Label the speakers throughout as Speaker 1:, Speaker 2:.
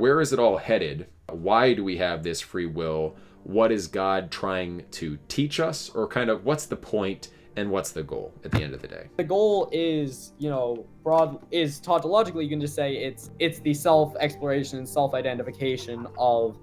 Speaker 1: where is it all headed? Why do we have this free will? What is God trying to teach us? Or kind of what's the point and what's the goal at the end of the day?
Speaker 2: The goal is, is tautologically, you can just say it's the self-exploration and self-identification of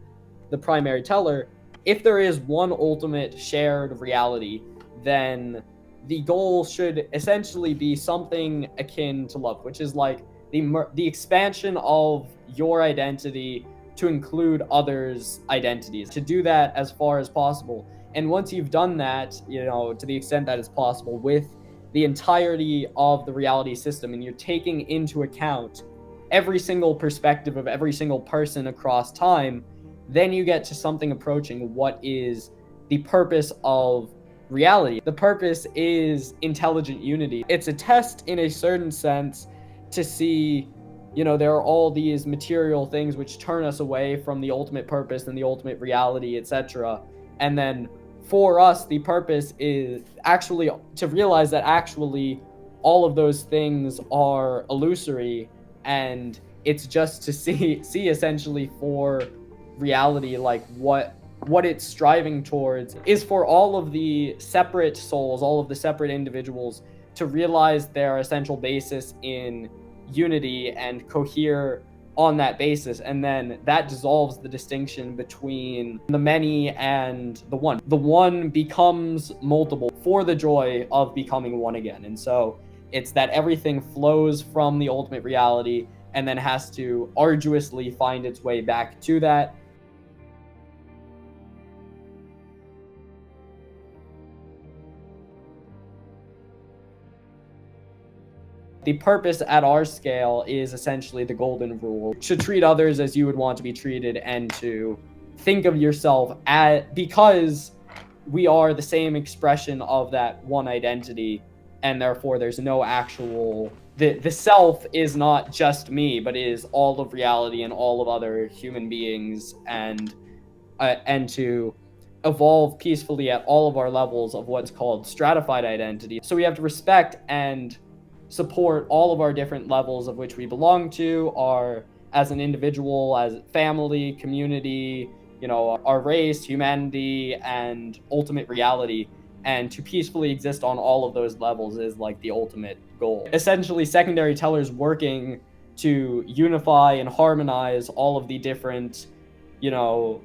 Speaker 2: the primary teller. If there is one ultimate shared reality, then the goal should essentially be something akin to love, which is like the expansion of your identity to include others' identities, to do that as far as possible. And once you've done that, to the extent that it's possible with the entirety of the reality system, and you're taking into account every single perspective of every single person across time, then you get to something approaching what is the purpose of reality. The purpose is intelligent unity. It's a test in a certain sense to see, there are all these material things which turn us away from the ultimate purpose and the ultimate reality, etc. And then for us, the purpose is actually to realize that actually all of those things are illusory, and it's just to see essentially for reality, like what it's striving towards is for all of the separate souls, all of the separate individuals to realize their essential basis in unity and cohere on that basis. And then that dissolves the distinction between the many and the one. The one becomes multiple for the joy of becoming one again. And so it's that everything flows from the ultimate reality and then has to arduously find its way back to that. The purpose at our scale is essentially the golden rule: to treat others as you would want to be treated, and to think of yourself because we are the same expression of that one identity, and therefore there's no actual, the self is not just me, but is all of reality and all of other human beings, and to evolve peacefully at all of our levels of what's called stratified identity. So we have to respect and support all of our different levels of which we belong to, as an individual, as family, community, our race, humanity, and ultimate reality. And to peacefully exist on all of those levels is like the ultimate goal. Essentially, secondary tellers working to unify and harmonize all of the different,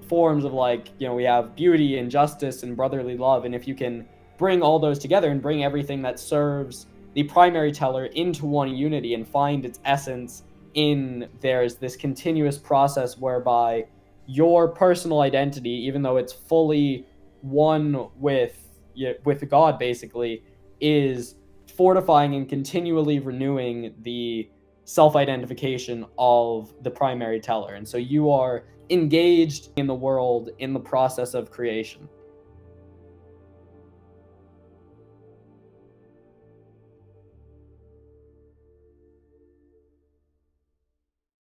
Speaker 2: forms of we have beauty and justice and brotherly love. And if you can bring all those together and bring everything that serves the primary teller into one unity and find its essence in there's this continuous process whereby your personal identity, even though it's fully one with God basically, is fortifying and continually renewing the self-identification of the primary teller. And so you are engaged in the world in the process of creation.